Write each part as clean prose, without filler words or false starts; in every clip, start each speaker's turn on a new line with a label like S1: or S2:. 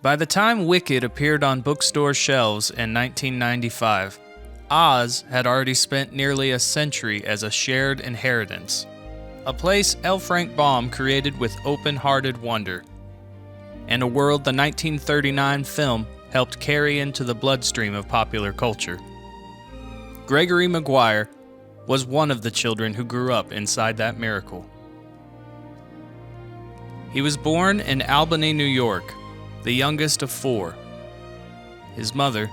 S1: By the time Wicked appeared on bookstore shelves in 1995, Oz had already spent nearly a century as a shared inheritance, a place L. Frank Baum created with open-hearted wonder, and a world the 1939 film helped carry into the bloodstream of popular culture. Gregory Maguire was one of the children who grew up inside that miracle. He was born in Albany, New York, the youngest of four. His mother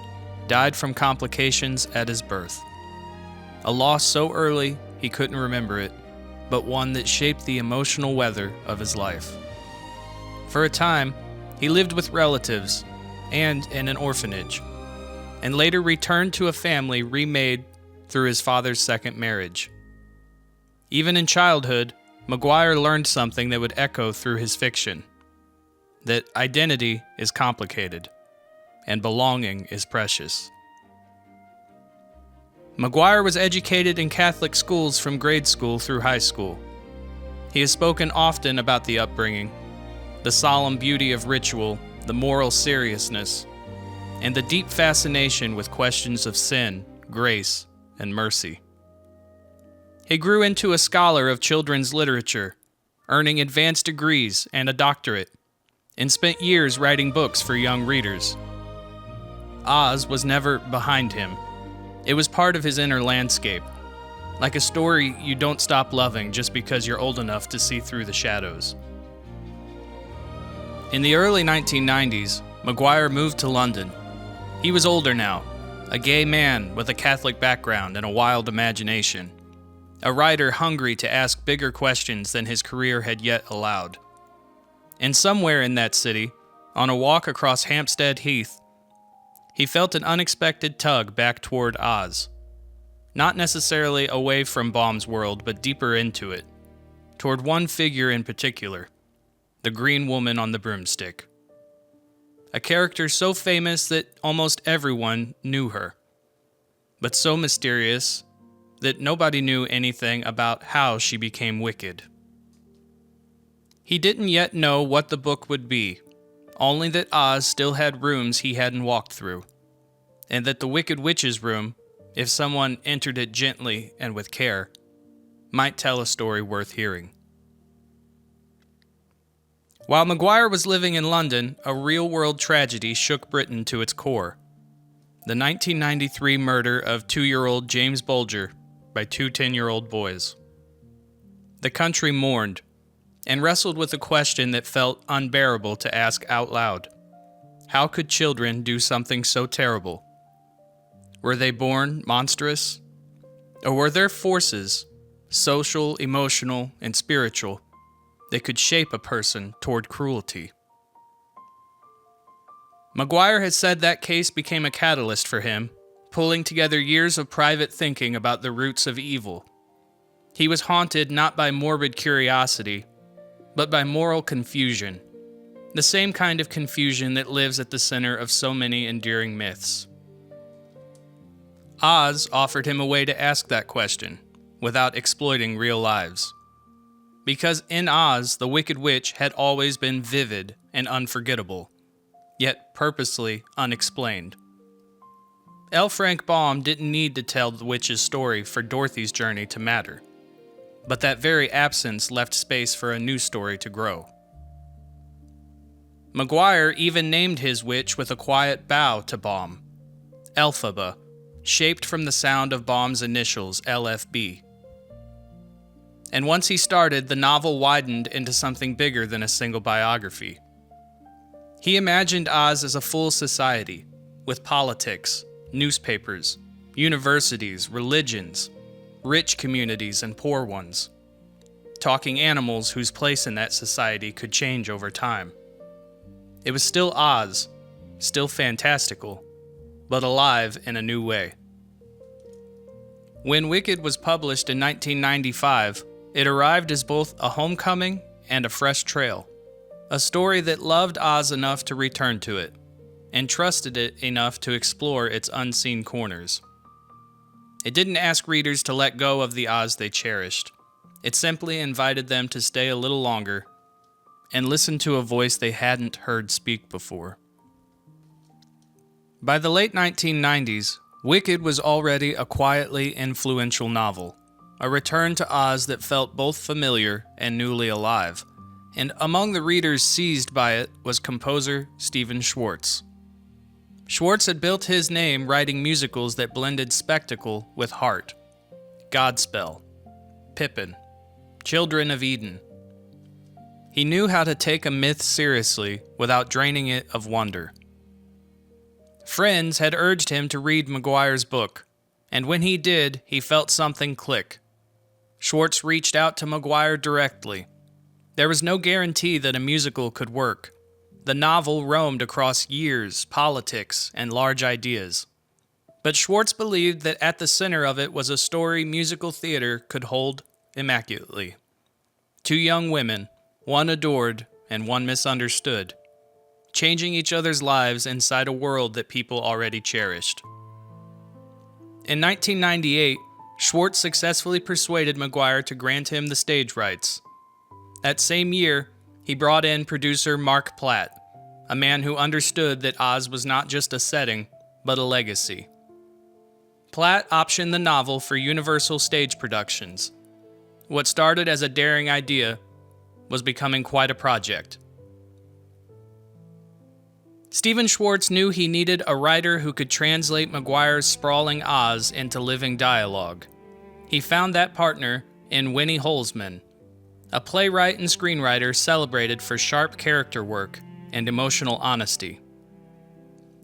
S1: died from complications at his birth. A loss so early he couldn't remember it, but one that shaped the emotional weather of his life. For a time, he lived with relatives and in an orphanage, and later returned to a family remade through his father's second marriage. Even in childhood, Maguire learned something that would echo through his fiction: that identity is complicated, and belonging is precious. Maguire was educated in Catholic schools from grade school through high school. He has spoken often about the upbringing, the solemn beauty of ritual, the moral seriousness, and the deep fascination with questions of sin, grace, and mercy. He grew into a scholar of children's literature, earning advanced degrees and a doctorate, and spent years writing books for young readers. Oz was never behind him. It was part of his inner landscape, like a story you don't stop loving just because you're old enough to see through the shadows. In the early 1990s, Maguire moved to London. He was older now, a gay man with a Catholic background and a wild imagination, a writer hungry to ask bigger questions than his career had yet allowed. And somewhere in that city, on a walk across Hampstead Heath, he felt an unexpected tug back toward Oz. Not necessarily away from Baum's world, but deeper into it, toward one figure in particular, the green woman on the broomstick. A character so famous that almost everyone knew her, but so mysterious that nobody knew anything about how she became wicked. He didn't yet know what the book would be, only that Oz still had rooms he hadn't walked through, and that the Wicked Witch's room, if someone entered it gently and with care, might tell a story worth hearing. While Maguire was living in London, a real-world tragedy shook Britain to its core: the 1993 murder of 2-year-old James Bulger by two 10-year-old boys. The country mourned and wrestled with a question that felt unbearable to ask out loud. How could children do something so terrible? Were they born monstrous? Or were there forces, social, emotional, and spiritual, that could shape a person toward cruelty? Maguire has said that case became a catalyst for him, pulling together years of private thinking about the roots of evil. He was haunted not by morbid curiosity, but by moral confusion, the same kind of confusion that lives at the center of so many enduring myths. Oz offered him a way to ask that question, without exploiting real lives. Because in Oz, the Wicked Witch had always been vivid and unforgettable, yet purposely unexplained. L. Frank Baum didn't need to tell the witch's story for Dorothy's journey to matter, but that very absence left space for a new story to grow. Maguire even named his witch with a quiet bow to Baum, Elphaba, shaped from the sound of Baum's initials, LFB. And once he started, the novel widened into something bigger than a single biography. He imagined Oz as a full society, with politics, newspapers, universities, religions, rich communities and poor ones, talking animals whose place in that society could change over time. It was still Oz, still fantastical, but alive in a new way. When Wicked was published in 1995, it arrived as both a homecoming and a fresh trail, a story that loved Oz enough to return to it, and trusted it enough to explore its unseen corners. It didn't ask readers to let go of the Oz they cherished. It simply invited them to stay a little longer and listen to a voice they hadn't heard speak before. By the late 1990s, Wicked was already a quietly influential novel, a return to Oz that felt both familiar and newly alive, and among the readers seized by it was composer Stephen Schwartz. Schwartz had built his name writing musicals that blended spectacle with heart. Godspell, Pippin, Children of Eden. He knew how to take a myth seriously without draining it of wonder. Friends had urged him to read Maguire's book, and when he did, he felt something click. Schwartz reached out to Maguire directly. There was no guarantee that a musical could work. The novel roamed across years, politics, and large ideas. But Schwartz believed that at the center of it was a story musical theater could hold immaculately. Two young women, one adored and one misunderstood, changing each other's lives inside a world that people already cherished. In 1998, Schwartz successfully persuaded Maguire to grant him the stage rights. That same year, he brought in producer Mark Platt, a man who understood that Oz was not just a setting, but a legacy. Platt optioned the novel for Universal Stage Productions. What started as a daring idea was becoming quite a project. Stephen Schwartz knew he needed a writer who could translate Maguire's sprawling Oz into living dialogue. He found that partner in Winnie Holzman, a playwright and screenwriter celebrated for sharp character work and emotional honesty.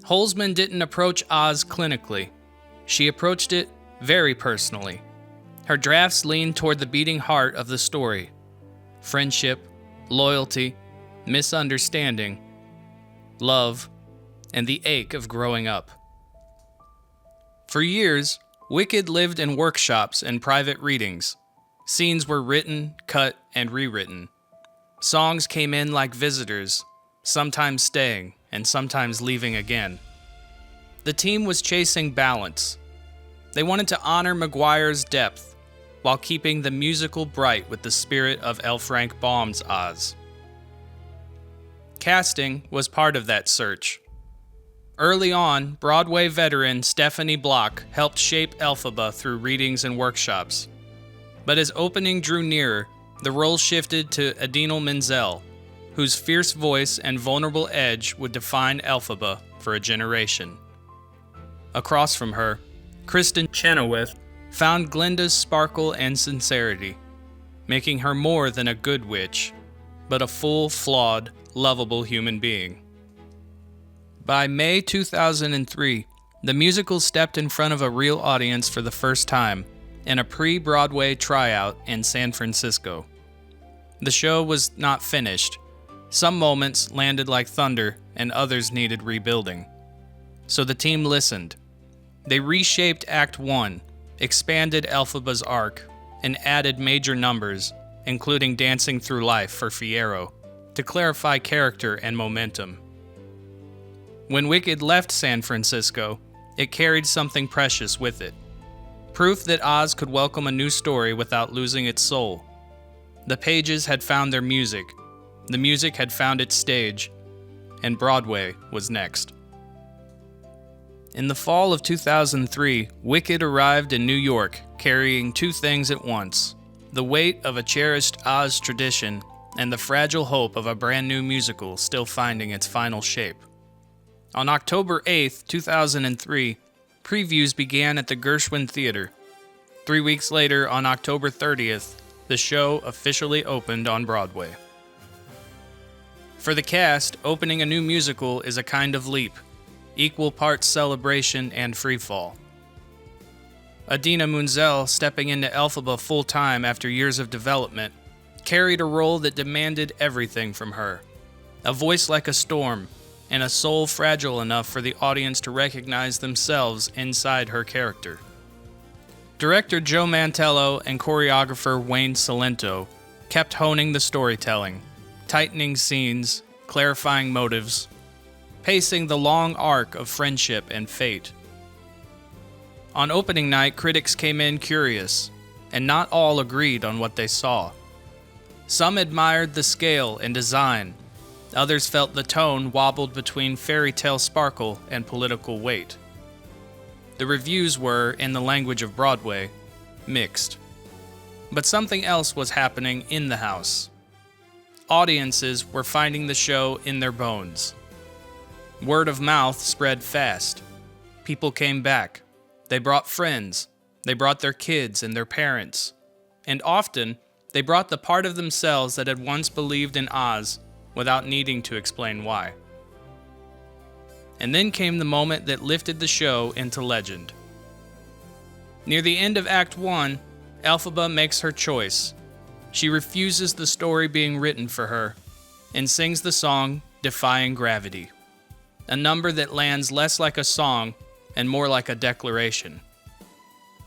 S1: Holzman didn't approach Oz clinically. She approached it very personally. Her drafts leaned toward the beating heart of the story: friendship, loyalty, misunderstanding, love, and the ache of growing up. For years, Wicked lived in workshops and private readings. Scenes were written, cut, and rewritten. Songs came in like visitors, sometimes staying and sometimes leaving again. The team was chasing balance. They wanted to honor Maguire's depth while keeping the musical bright with the spirit of L. Frank Baum's Oz. Casting was part of that search. Early on, Broadway veteran Stephanie Block helped shape Elphaba through readings and workshops. But as opening drew nearer, the role shifted to Idina Menzel, whose fierce voice and vulnerable edge would define Elphaba for a generation. Across from her, Kristen Chenoweth found Glinda's sparkle and sincerity, making her more than a good witch, but a full, flawed, lovable human being. By May 2003, the musical stepped in front of a real audience for the first time in a pre-Broadway tryout in San Francisco. The show was not finished. Some moments landed like thunder and others needed rebuilding. So the team listened. They reshaped Act 1, expanded Elphaba's arc, and added major numbers, including Dancing Through Life for Fiyero, to clarify character and momentum. When Wicked left San Francisco, it carried something precious with it. Proof that Oz could welcome a new story without losing its soul. The pages had found their music, the music had found its stage, and Broadway was next. In the fall of 2003, Wicked arrived in New York, carrying two things at once: the weight of a cherished Oz tradition and the fragile hope of a brand new musical still finding its final shape. On October 8, 2003, previews began at the Gershwin Theater. 3 weeks later, on October 30th, the show officially opened on Broadway. For the cast, opening a new musical is a kind of leap, equal parts celebration and freefall. Idina Menzel, stepping into Elphaba full-time after years of development, carried a role that demanded everything from her. A voice like a storm, and a soul fragile enough for the audience to recognize themselves inside her character. Director Joe Mantello and choreographer Wayne Salento kept honing the storytelling, tightening scenes, clarifying motives, pacing the long arc of friendship and fate. On opening night, critics came in curious, and not all agreed on what they saw. Some admired the scale and design, Others felt the tone wobbled between fairy tale sparkle and political weight. The reviews were, in the language of Broadway, mixed. But something else was happening in the house. Audiences were finding the show in their bones. Word of mouth spread fast. People came back. They brought friends. They brought their kids and their parents. And often, they brought the part of themselves that had once believed in Oz without needing to explain why. And then came the moment that lifted the show into legend. Near the end of Act 1, Elphaba makes her choice. She refuses the story being written for her and sings the song Defying Gravity, a number that lands less like a song and more like a declaration.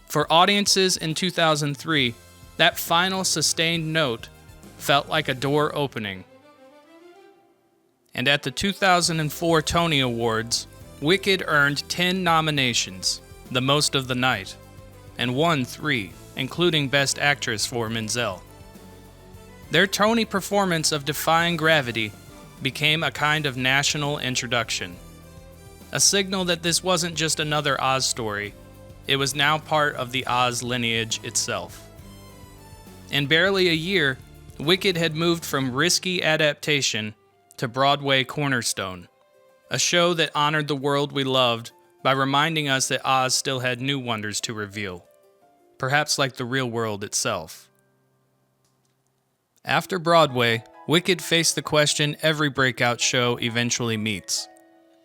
S1: For audiences in 2003, that final sustained note felt like a door opening. And at the 2004 Tony Awards, Wicked earned 10 nominations, the most of the night, and won 3, including Best Actress for Menzel. Their Tony performance of Defying Gravity became a kind of national introduction, a signal that this wasn't just another Oz story, it was now part of the Oz lineage itself. In barely a year, Wicked had moved from risky adaptation to Broadway cornerstone, a show that honored the world we loved by reminding us that Oz still had new wonders to reveal, perhaps like the real world itself. After Broadway, Wicked faced the question every breakout show eventually meets.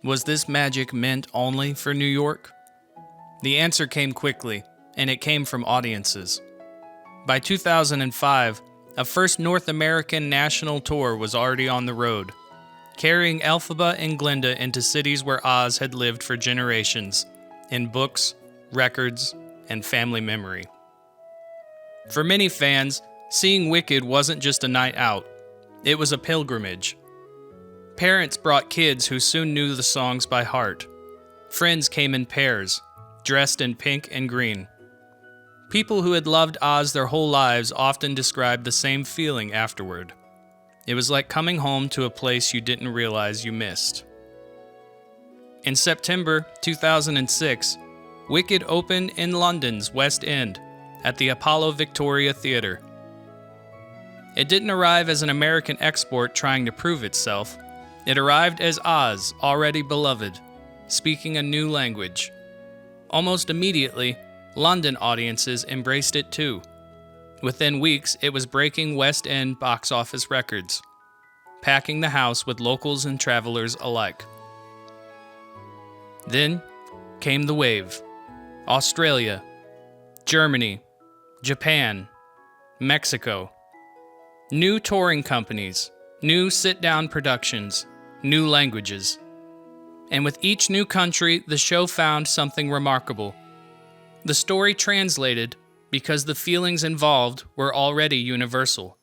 S1: Was this magic meant only for New York? The answer came quickly, and it came from audiences. By 2005, a first North American national tour was already on the road, carrying Elphaba and Glinda into cities where Oz had lived for generations, in books, records, and family memory. For many fans, seeing Wicked wasn't just a night out, it was a pilgrimage. Parents brought kids who soon knew the songs by heart. Friends came in pairs, dressed in pink and green. People who had loved Oz their whole lives often described the same feeling afterward. It was like coming home to a place you didn't realize you missed. In September 2006, Wicked opened in London's West End at the Apollo Victoria Theatre. It didn't arrive as an American export trying to prove itself. It arrived as Oz, already beloved, speaking a new language. Almost immediately, London audiences embraced it too. Within weeks, it was breaking West End box office records, packing the house with locals and travelers alike. Then came the wave. Australia, Germany, Japan, Mexico. New touring companies, new sit-down productions, new languages. And with each new country, the show found something remarkable. The story translated because the feelings involved were already universal.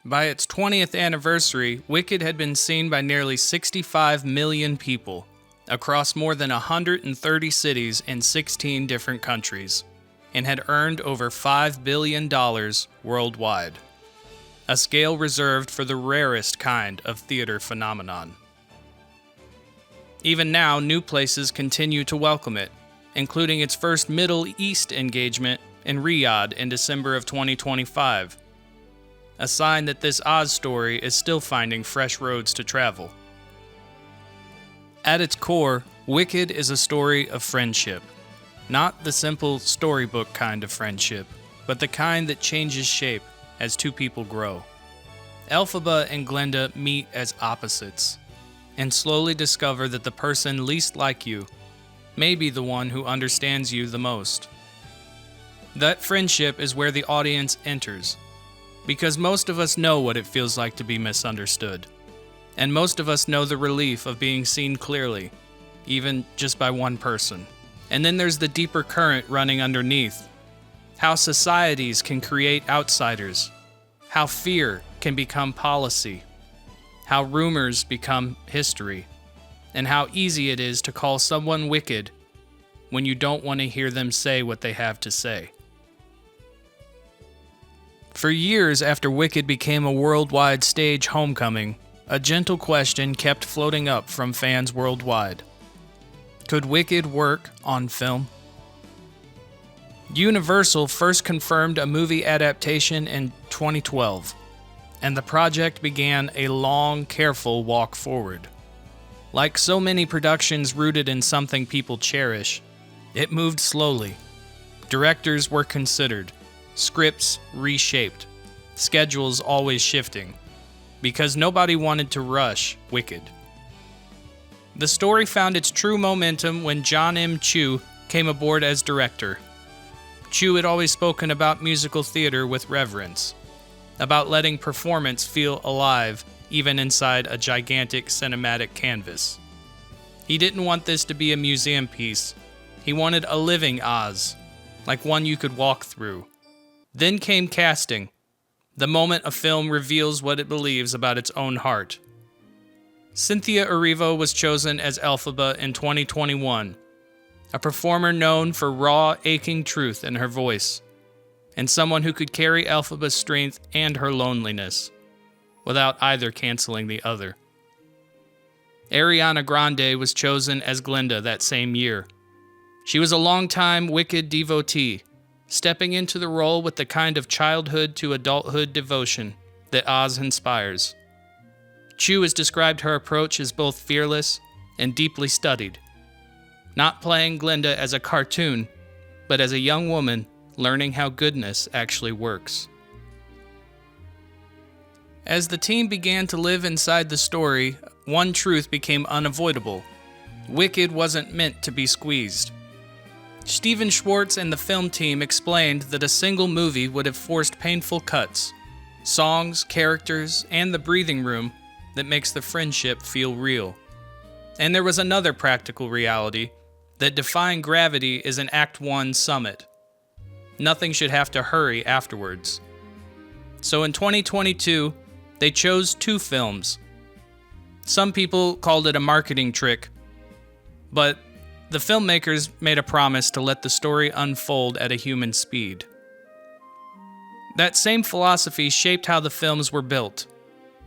S1: By its 20th anniversary, Wicked had been seen by nearly 65 million people across more than 130 cities in 16 different countries, and had earned over $5 billion worldwide, a scale reserved for the rarest kind of theater phenomenon. Even now, new places continue to welcome it, including its first Middle East engagement in Riyadh in December of 2025, a sign that this Oz story is still finding fresh roads to travel. At its core, Wicked is a story of friendship, not the simple storybook kind of friendship, but the kind that changes shape as two people grow. Elphaba and Glinda meet as opposites, and slowly discover that the person least like you may be the one who understands you the most. That friendship is where the audience enters, because most of us know what it feels like to be misunderstood, and most of us know the relief of being seen clearly, even just by one person. And then there's the deeper current running underneath, how societies can create outsiders, how fear can become policy, how rumors become history, and how easy it is to call someone wicked when you don't want to hear them say what they have to say. For years after Wicked became a worldwide stage homecoming, a gentle question kept floating up from fans worldwide. Could Wicked work on film? Universal first confirmed a movie adaptation in 2012, and the project began a long, careful walk forward. Like so many productions rooted in something people cherish, it moved slowly. Directors were considered, scripts reshaped, schedules always shifting, because nobody wanted to rush Wicked. The story found its true momentum when John M. Chu came aboard as director. Chu had always spoken about musical theater with reverence, about letting performance feel alive even inside a gigantic cinematic canvas. He didn't want this to be a museum piece. He wanted a living Oz, like one you could walk through. Then came casting, the moment a film reveals what it believes about its own heart. Cynthia Erivo was chosen as Elphaba in 2021, a performer known for raw, aching truth in her voice, and someone who could carry Elphaba's strength and her loneliness, without either canceling the other. Ariana Grande was chosen as Glinda that same year. She was a longtime Wicked devotee, stepping into the role with the kind of childhood to adulthood devotion that Oz inspires. Chu has described her approach as both fearless and deeply studied, not playing Glinda as a cartoon, but as a young woman learning how goodness actually works. As the team began to live inside the story, one truth became unavoidable. Wicked wasn't meant to be squeezed. Steven Schwartz and the film team explained that a single movie would have forced painful cuts, songs, characters, and the breathing room that makes the friendship feel real. And there was another practical reality, that defying gravity is an Act 1 summit. Nothing should have to hurry afterwards. So in 2022, they chose 2 films. Some people called it a marketing trick, but the filmmakers made a promise to let the story unfold at a human speed. That same philosophy shaped how the films were built.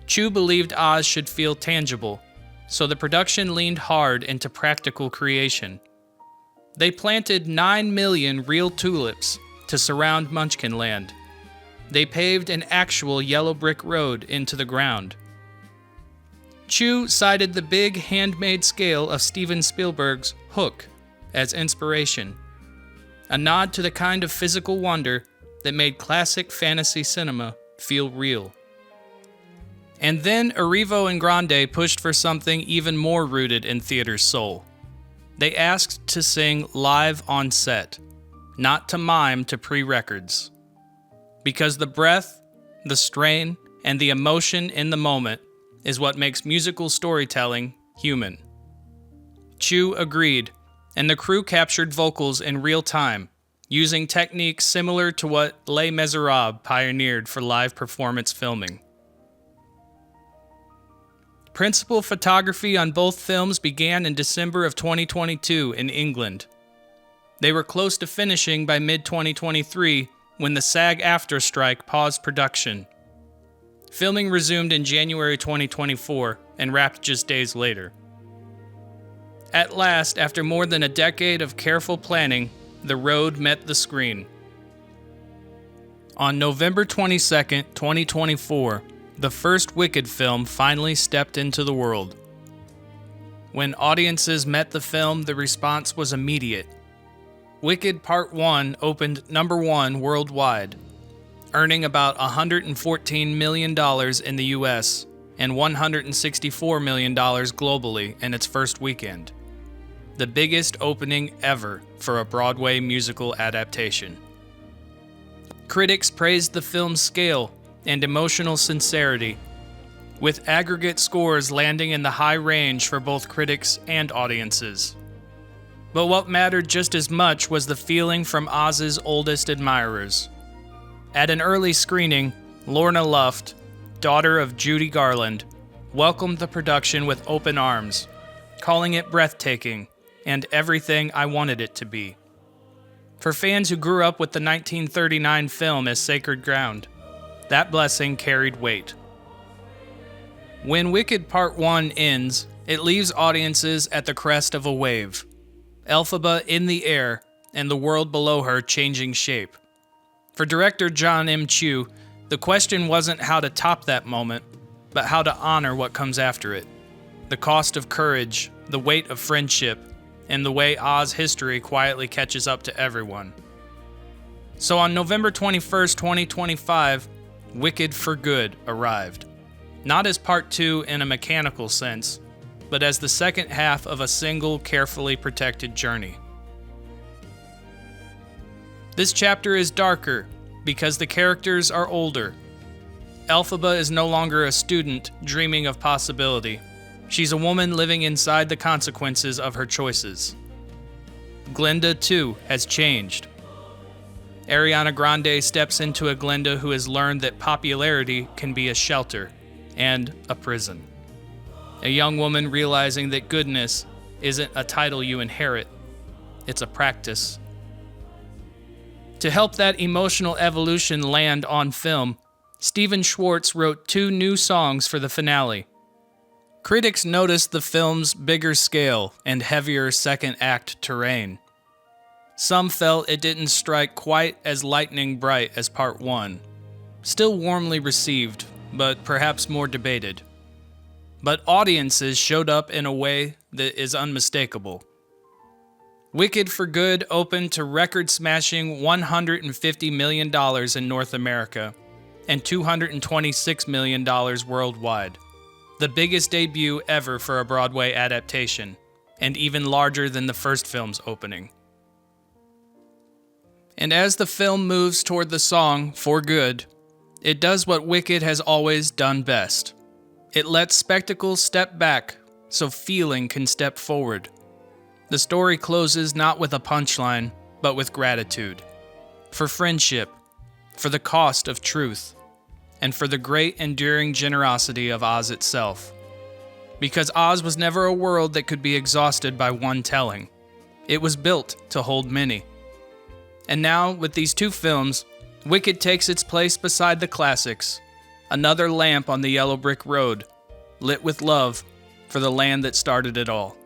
S1: Chu believed Oz should feel tangible, so the production leaned hard into practical creation. They planted 9 million real tulips to surround Munchkinland. They paved an actual yellow brick road into the ground. Chu cited the big handmade scale of Steven Spielberg's Hook as inspiration, a nod to the kind of physical wonder that made classic fantasy cinema feel real. And then Erivo and Grande pushed for something even more rooted in theater's soul. They asked to sing live on set, not to mime to pre-records. Because the breath, the strain, and the emotion in the moment is what makes musical storytelling human. Chu agreed, and the crew captured vocals in real time, using techniques similar to what Les Miserables pioneered for live performance filming. Principal photography on both films began in December of 2022 in England. They were close to finishing by mid-2023 when the SAG-AFTRA strike paused production. Filming resumed in January 2024 and wrapped just days later. At last, after more than a decade of careful planning, the road met the screen. On November 22, 2024, the first Wicked film finally stepped into the world. When audiences met the film, the response was immediate. Wicked Part 1 opened number 1 worldwide, earning about $114 million in the US and $164 million globally in its first weekend. The biggest opening ever for a Broadway musical adaptation. Critics praised the film's scale and emotional sincerity, with aggregate scores landing in the high range for both critics and audiences. But what mattered just as much was the feeling from Oz's oldest admirers. At an early screening, Lorna Luft, daughter of Judy Garland, welcomed the production with open arms, calling it breathtaking and everything I wanted it to be. For fans who grew up with the 1939 film as sacred ground, That blessing carried weight. When Wicked Part 1 ends, it leaves audiences at the crest of a wave. Elphaba in the air, and the world below her changing shape. For director John M. Chu, the question wasn't how to top that moment, but how to honor what comes after it. The cost of courage, the weight of friendship, and the way Oz history quietly catches up to everyone. So on November 21st, 2025, Wicked for Good arrived. Not as part 2 in a mechanical sense, but as the second half of a single carefully protected journey. This chapter is darker because the characters are older. Elphaba is no longer a student dreaming of possibility. She's a woman living inside the consequences of her choices. Glinda, too, has changed. Ariana Grande steps into a Glinda who has learned that popularity can be a shelter and a prison. A young woman realizing that goodness isn't a title you inherit, it's a practice. To help that emotional evolution land on film, Stephen Schwartz wrote 2 new songs for the finale. Critics noticed the film's bigger scale and heavier second act terrain. Some felt it didn't strike quite as lightning bright as Part 1. Still warmly received, but perhaps more debated. But audiences showed up in a way that is unmistakable. Wicked for Good opened to record-smashing $150 million in North America and $226 million worldwide. The biggest debut ever for a Broadway adaptation, and even larger than the first film's opening. And as the film moves toward the song For Good, it does what Wicked has always done best. It lets spectacle step back so feeling can step forward. The story closes not with a punchline, but with gratitude. For friendship, for the cost of truth, and for the great enduring generosity of Oz itself. Because Oz was never a world that could be exhausted by one telling. It was built to hold many. And now, with these 2 films, Wicked takes its place beside the classics, another lamp on the yellow brick road, lit with love for the land that started it all.